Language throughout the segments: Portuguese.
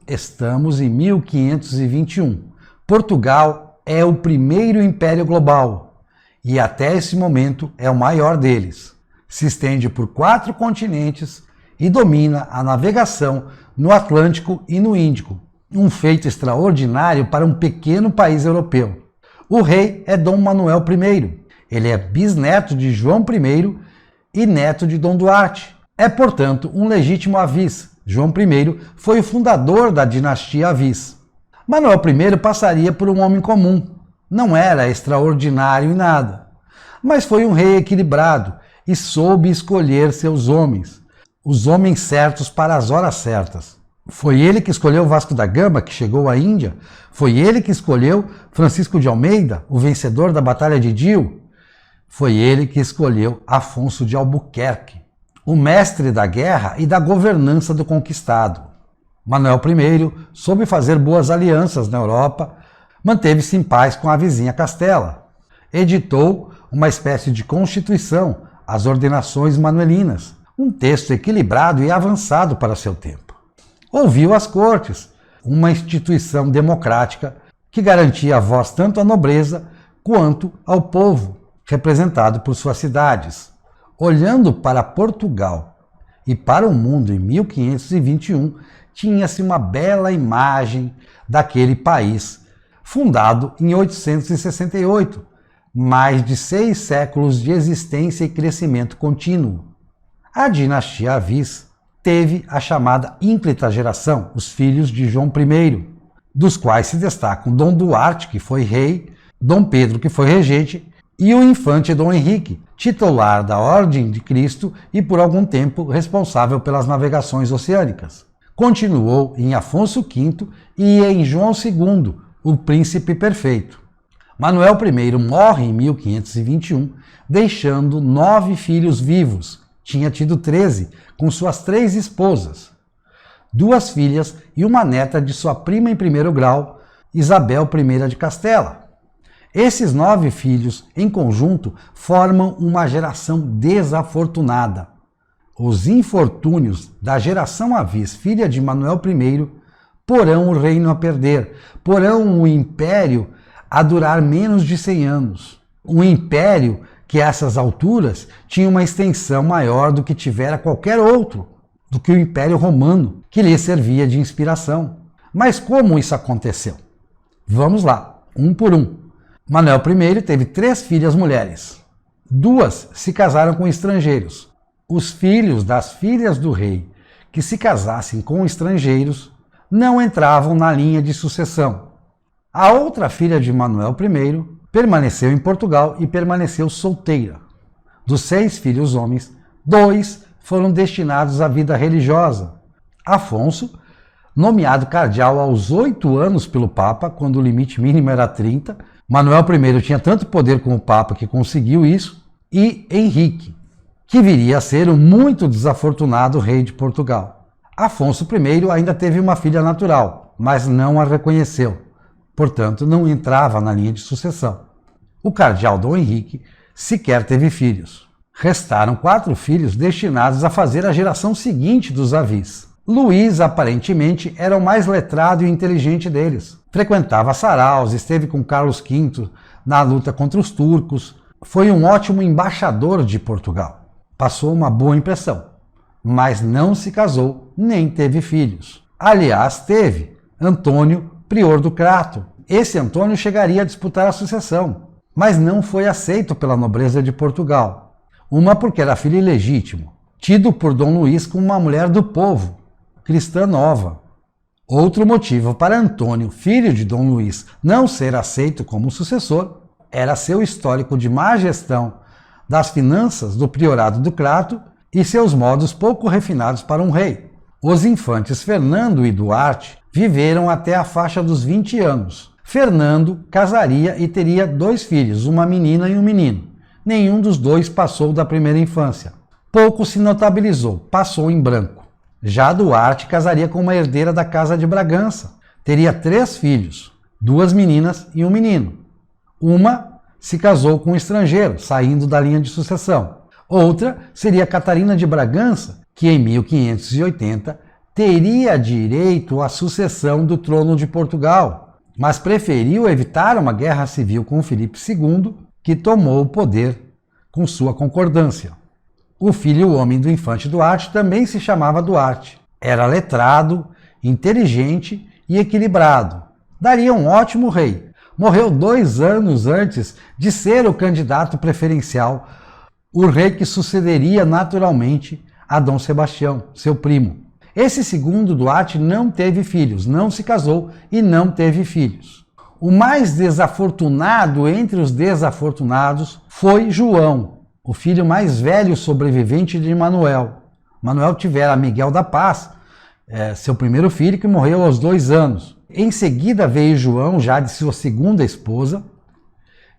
Estamos em 1521. Portugal é o primeiro império global e até esse momento é o maior deles. Se estende por 4 continentes e domina a navegação no Atlântico e no Índico, um feito extraordinário para um pequeno país europeu. O rei é Dom Manuel I. Ele é bisneto de João I e neto de Dom Duarte. É, portanto, um legítimo Avis. João I foi o fundador da dinastia Avis. Manuel I passaria por um homem comum. Não era extraordinário em nada, mas foi um rei equilibrado e soube escolher seus homens, os homens certos para as horas certas. Foi ele que escolheu Vasco da Gama, que chegou à Índia. Foi ele que escolheu Francisco de Almeida, o vencedor da Batalha de Dio. Foi ele que escolheu Afonso de Albuquerque, o mestre da guerra e da governança do conquistado. Manuel I soube fazer boas alianças na Europa, manteve-se em paz com a vizinha Castela. Editou uma espécie de constituição, as Ordenações Manuelinas, um texto equilibrado e avançado para seu tempo. Ouviu as cortes, uma instituição democrática que garantia a voz tanto à nobreza quanto ao povo, representado por suas cidades. Olhando para Portugal e para o mundo em 1521, tinha-se uma bela imagem daquele país, fundado em 868, mais de 6 séculos de existência e crescimento contínuo. A dinastia Avis teve a chamada ínclita geração, os filhos de João I, dos quais se destacam Dom Duarte, que foi rei, Dom Pedro, que foi regente, e o infante Dom Henrique, titular da Ordem de Cristo e por algum tempo responsável pelas navegações oceânicas. Continuou em Afonso V e em João II, o príncipe perfeito. Manuel I morre em 1521, deixando 9 filhos vivos. Tinha tido 13, com suas 3 esposas, 2 filhas e uma neta de sua prima em primeiro grau, Isabel I de Castela. Esses 9 filhos, em conjunto, formam uma geração desafortunada. Os infortúnios da geração Avis, filha de Manuel I, porão o reino a perder, porão o império a durar menos de 100 anos. Um império que a essas alturas tinha uma extensão maior do que tivera qualquer outro, do que o Império Romano, que lhe servia de inspiração. Mas como isso aconteceu? Vamos lá, um por um. Manuel I teve 3 filhas mulheres. 2 se casaram com estrangeiros. Os filhos das filhas do rei que se casassem com estrangeiros não entravam na linha de sucessão. A outra filha de Manuel I permaneceu em Portugal e permaneceu solteira. Dos 6 filhos homens, 2 foram destinados à vida religiosa. Afonso, nomeado cardeal aos 8 anos pelo Papa, quando o limite mínimo era 30, Manuel I tinha tanto poder como o Papa que conseguiu isso, e Henrique, que viria a ser o muito desafortunado rei de Portugal. Afonso I ainda teve uma filha natural, mas não a reconheceu, portanto não entrava na linha de sucessão. O cardeal Dom Henrique sequer teve filhos. Restaram 4 filhos destinados a fazer a geração seguinte dos Avis. Luís, aparentemente, era o mais letrado e inteligente deles. Frequentava saraus, esteve com Carlos V na luta contra os turcos. Foi um ótimo embaixador de Portugal. Passou uma boa impressão, mas não se casou nem teve filhos. Aliás, teve Antônio, prior do Crato. Esse Antônio chegaria a disputar a sucessão, mas não foi aceito pela nobreza de Portugal. Uma porque era filho ilegítimo, tido por Dom Luís como uma mulher do povo, cristã nova. Outro motivo para Antônio, filho de Dom Luís, não ser aceito como sucessor era seu histórico de má gestão das finanças do priorado do Crato e seus modos pouco refinados para um rei. Os infantes Fernando e Duarte viveram até a faixa dos 20 anos. Fernando casaria e teria 2 filhos, uma menina e um menino. Nenhum dos 2 passou da primeira infância. Pouco se notabilizou, passou em branco. Já Duarte casaria com uma herdeira da Casa de Bragança. Teria 3 filhos, 2 meninas e um menino. Uma se casou com um estrangeiro, saindo da linha de sucessão. Outra seria Catarina de Bragança, que em 1580 teria direito à sucessão do trono de Portugal, mas preferiu evitar uma guerra civil com Filipe II, que tomou o poder com sua concordância. O filho homem do infante Duarte também se chamava Duarte. Era letrado, inteligente e equilibrado. Daria um ótimo rei. Morreu 2 anos antes de ser o candidato preferencial, o rei que sucederia naturalmente a Dom Sebastião, seu primo. Esse segundo Duarte não teve filhos, não se casou e não teve filhos. O mais desafortunado entre os desafortunados foi João, o filho mais velho sobrevivente de Manuel. Manuel tivera Miguel da Paz, seu primeiro filho, que morreu aos 2 anos. Em seguida veio João, já de sua segunda esposa,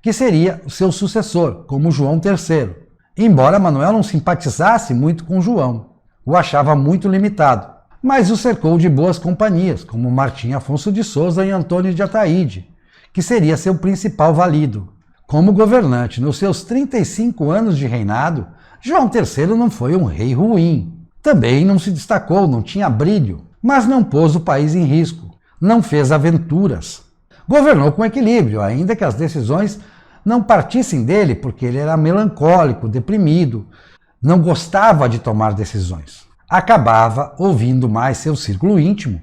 que seria o seu sucessor, como João III. Embora Manuel não simpatizasse muito com João, o achava muito limitado, mas o cercou de boas companhias, como Martim Afonso de Souza e Antônio de Ataíde, que seria seu principal valido. Como governante, nos seus 35 anos de reinado, João III não foi um rei ruim. Também não se destacou, não tinha brilho, mas não pôs o país em risco, não fez aventuras. Governou com equilíbrio, ainda que as decisões não partissem dele, porque ele era melancólico, deprimido, não gostava de tomar decisões. Acabava ouvindo mais seu círculo íntimo,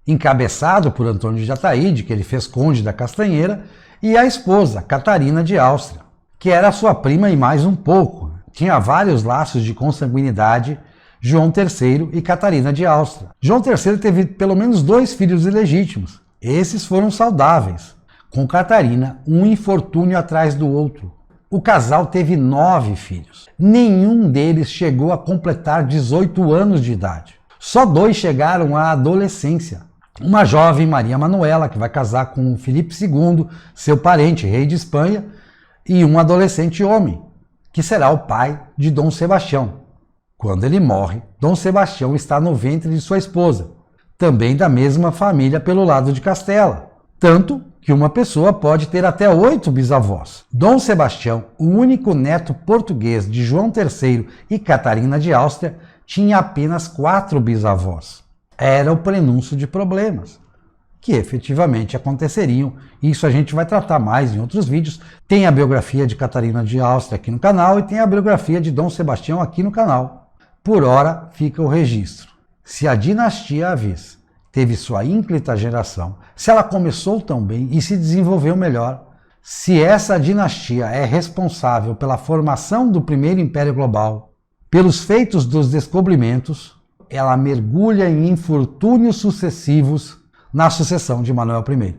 encabeçado por Antônio de Ataíde, que ele fez conde da Castanheira, e a esposa, Catarina de Áustria, que era sua prima e mais um pouco. Tinha vários laços de consanguinidade, João III e Catarina de Áustria. João III teve pelo menos 2 filhos ilegítimos. Esses foram saudáveis. Com Catarina, um infortúnio atrás do outro. O casal teve 9 filhos. Nenhum deles chegou a completar 18 anos de idade. Só 2 chegaram à adolescência. Uma jovem Maria Manuela, que vai casar com Filipe II, seu parente, rei de Espanha, e um adolescente homem, que será o pai de Dom Sebastião. Quando ele morre, Dom Sebastião está no ventre de sua esposa, também da mesma família pelo lado de Castela. Tanto que uma pessoa pode ter até 8 bisavós. Dom Sebastião, o único neto português de João III e Catarina de Áustria, tinha apenas 4 bisavós. Era o prenúncio de problemas, que efetivamente aconteceriam. Isso a gente vai tratar mais em outros vídeos. Tem a biografia de Catarina de Áustria aqui no canal e tem a biografia de Dom Sebastião aqui no canal. Por hora fica o registro. Se a dinastia Avis teve sua ínclita geração, se ela começou tão bem e se desenvolveu melhor, se essa dinastia é responsável pela formação do primeiro Império Global, pelos feitos dos descobrimentos, ela mergulha em infortúnios sucessivos na sucessão de Manuel I.